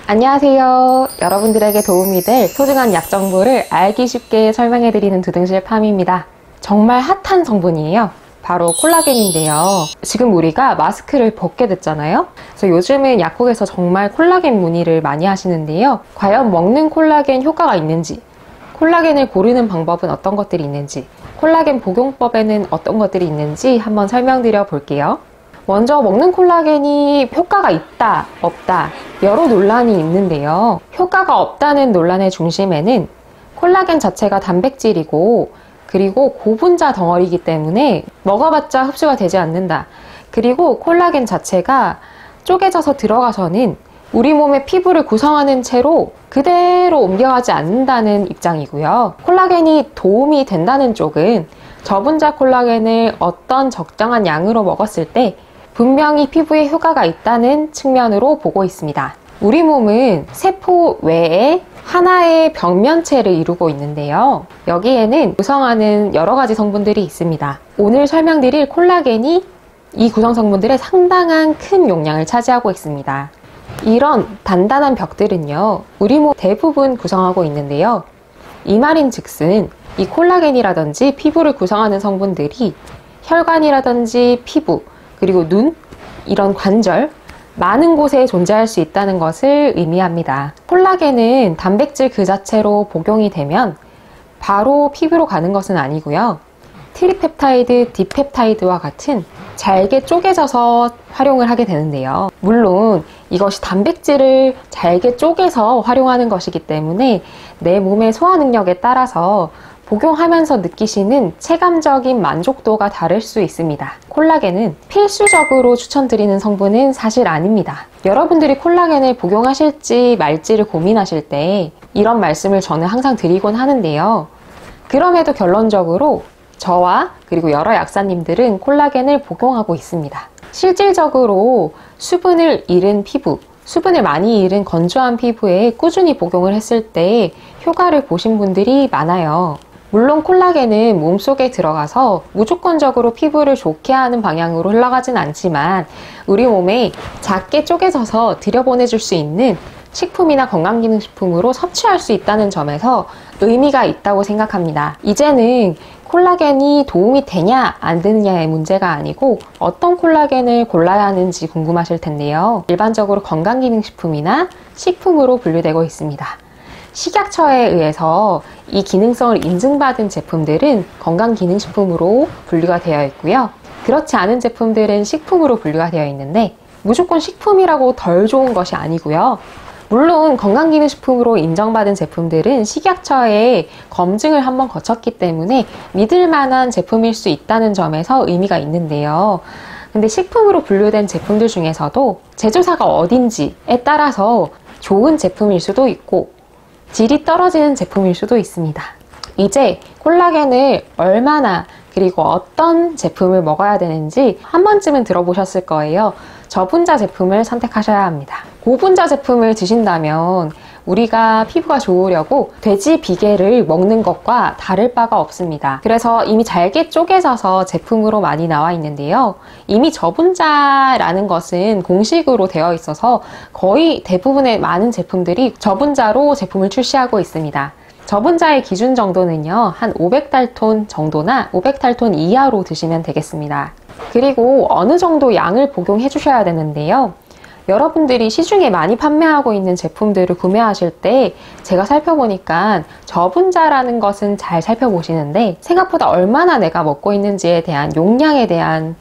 안녕하세요. 여러분들에게 도움이 될 소중한 약 정보를 알기 쉽게 설명해드리는 두둥실 팜입니다. 정말 핫한 성분이에요. 바로 콜라겐인데요. 지금 우리가 마스크를 벗게 됐잖아요. 그래서 요즘은 약국에서 정말 콜라겐 문의를 많이 하시는데요. 과연 먹는 콜라겐 효과가 있는지, 콜라겐을 고르는 방법은 어떤 것들이 있는지, 콜라겐 복용법에는 어떤 것들이 있는지 한번 설명드려 볼게요. 먼저 먹는 콜라겐이 효과가 있다, 없다 여러 논란이 있는데요. 효과가 없다는 논란의 중심에는 콜라겐 자체가 단백질이고 그리고 고분자 덩어리이기 때문에 먹어봤자 흡수가 되지 않는다. 그리고 콜라겐 자체가 쪼개져서 들어가서는 우리 몸의 피부를 구성하는 채로 그대로 옮겨가지 않는다는 입장이고요. 콜라겐이 도움이 된다는 쪽은 저분자 콜라겐을 어떤 적정한 양으로 먹었을 때 분명히 피부에 효과가 있다는 측면으로 보고 있습니다. 우리 몸은 세포 외에 하나의 벽면체를 이루고 있는데요. 여기에는 구성하는 여러 가지 성분들이 있습니다. 오늘 설명드릴 콜라겐이 이 구성 성분들의 상당한 큰 용량을 차지하고 있습니다. 이런 단단한 벽들은요, 우리 몸 대부분 구성하고 있는데요. 이 말인즉슨 이 콜라겐이라든지 피부를 구성하는 성분들이 혈관이라든지 피부, 그리고 눈, 이런 관절, 많은 곳에 존재할 수 있다는 것을 의미합니다. 콜라겐은 단백질 그 자체로 복용이 되면 바로 피부로 가는 것은 아니고요. 트리펩타이드, 디펩타이드와 같은 잘게 쪼개져서 활용을 하게 되는데요. 물론 이것이 단백질을 잘게 쪼개서 활용하는 것이기 때문에 내 몸의 소화 능력에 따라서 복용하면서 느끼시는 체감적인 만족도가 다를 수 있습니다. 콜라겐은 필수적으로 추천드리는 성분은 사실 아닙니다. 여러분들이 콜라겐을 복용하실지 말지를 고민하실 때 이런 말씀을 저는 항상 드리곤 하는데요. 그럼에도 결론적으로 저와 그리고 여러 약사님들은 콜라겐을 복용하고 있습니다. 실질적으로 수분을 잃은 피부, 수분을 많이 잃은 건조한 피부에 꾸준히 복용을 했을 때 효과를 보신 분들이 많아요. 물론 콜라겐은 몸속에 들어가서 무조건적으로 피부를 좋게 하는 방향으로 흘러가진 않지만 우리 몸에 작게 쪼개져서 들여보내줄 수 있는 식품이나 건강기능식품으로 섭취할 수 있다는 점에서 의미가 있다고 생각합니다. 이제는 콜라겐이 도움이 되냐 안 되느냐의 문제가 아니고 어떤 콜라겐을 골라야 하는지 궁금하실 텐데요. 일반적으로 건강기능식품이나 식품으로 분류되고 있습니다. 식약처에 의해서 이 기능성을 인증받은 제품들은 건강기능식품으로 분류가 되어 있고요. 그렇지 않은 제품들은 식품으로 분류가 되어 있는데 무조건 식품이라고 덜 좋은 것이 아니고요. 물론 건강기능식품으로 인정받은 제품들은 식약처에 검증을 한번 거쳤기 때문에 믿을 만한 제품일 수 있다는 점에서 의미가 있는데요. 근데 식품으로 분류된 제품들 중에서도 제조사가 어딘지에 따라서 좋은 제품일 수도 있고 질이 떨어지는 제품일 수도 있습니다. 이제 콜라겐을 얼마나 그리고 어떤 제품을 먹어야 되는지 한 번쯤은 들어보셨을 거예요. 저분자 제품을 선택하셔야 합니다. 고분자 제품을 드신다면 우리가 피부가 좋으려고 돼지 비계를 먹는 것과 다를 바가 없습니다. 그래서 이미 잘게 쪼개져서 제품으로 많이 나와 있는데요. 이미 저분자라는 것은 공식으로 되어 있어서 거의 대부분의 많은 제품들이 저분자로 제품을 출시하고 있습니다. 저분자의 기준 정도는요, 한 500달톤 정도나 500달톤 이하로 드시면 되겠습니다. 그리고 어느 정도 양을 복용해 주셔야 되는데요. 여러분들이 시중에 많이 판매하고 있는 제품들을 구매하실 때 제가 살펴보니까 저분자라는 것은 잘 살펴보시는데 생각보다 얼마나 내가 먹고 있는지에 대한 용량에 대한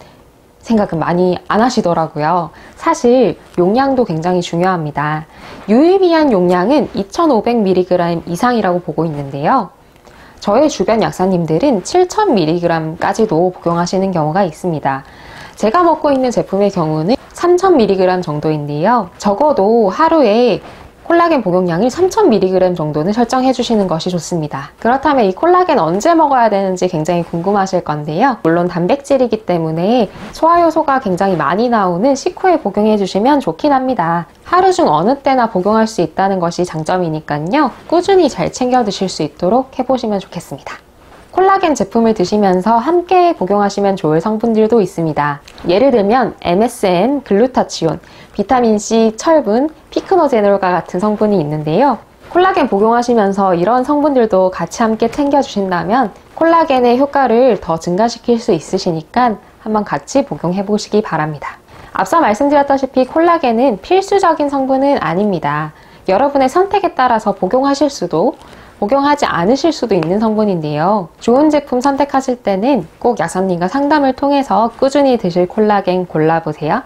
생각은 많이 안 하시더라고요. 사실 용량도 굉장히 중요합니다. 유의미한 용량은 2500mg 이상이라고 보고 있는데요. 저의 주변 약사님들은 7000mg까지도 복용하시는 경우가 있습니다. 제가 먹고 있는 제품의 경우는 3000mg 정도인데요. 적어도 하루에 콜라겐 복용량을 3000mg 정도는 설정해 주시는 것이 좋습니다. 그렇다면 이 콜라겐 언제 먹어야 되는지 굉장히 궁금하실 건데요. 물론 단백질이기 때문에 소화효소가 굉장히 많이 나오는 식후에 복용해 주시면 좋긴 합니다. 하루 중 어느 때나 복용할 수 있다는 것이 장점이니까요. 꾸준히 잘 챙겨 드실 수 있도록 해보시면 좋겠습니다. 콜라겐 제품을 드시면서 함께 복용하시면 좋을 성분들도 있습니다. 예를 들면 MSM, 글루타치온, 비타민C, 철분, 피크노제놀과 같은 성분이 있는데요. 콜라겐 복용하시면서 이런 성분들도 같이 함께 챙겨주신다면 콜라겐의 효과를 더 증가시킬 수 있으시니까 한번 같이 복용해 보시기 바랍니다. 앞서 말씀드렸다시피 콜라겐은 필수적인 성분은 아닙니다. 여러분의 선택에 따라서 복용하실 수도 복용하지 않으실 수도 있는 성분인데요. 좋은 제품 선택하실 때는 꼭 약사님과 상담을 통해서 꾸준히 드실 콜라겐 골라보세요.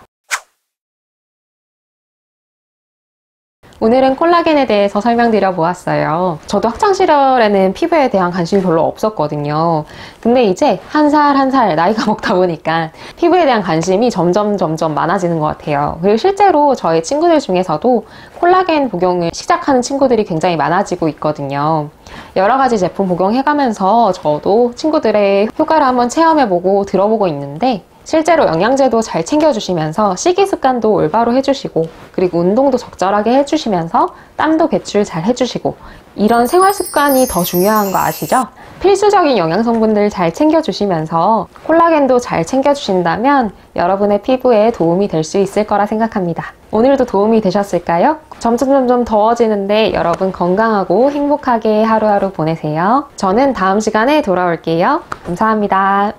오늘은 콜라겐에 대해서 설명드려 보았어요. 저도 학창시절에는 피부에 대한 관심이 별로 없었거든요. 근데 이제 한 살 한 살 나이가 먹다 보니까 피부에 대한 관심이 점점 많아지는 것 같아요. 그리고 실제로 저희 친구들 중에서도 콜라겐 복용을 시작하는 친구들이 굉장히 많아지고 있거든요. 여러 가지 제품 복용해가면서 저도 친구들의 효과를 한번 체험해보고 들어보고 있는데 실제로 영양제도 잘 챙겨주시면서 식이습관도 올바로 해주시고 그리고 운동도 적절하게 해주시면서 땀도 배출 잘 해주시고 이런 생활습관이 더 중요한 거 아시죠? 필수적인 영양성분들 잘 챙겨주시면서 콜라겐도 잘 챙겨주신다면 여러분의 피부에 도움이 될 수 있을 거라 생각합니다. 오늘도 도움이 되셨을까요? 점점 더워지는데 여러분 건강하고 행복하게 하루하루 보내세요. 저는 다음 시간에 돌아올게요. 감사합니다.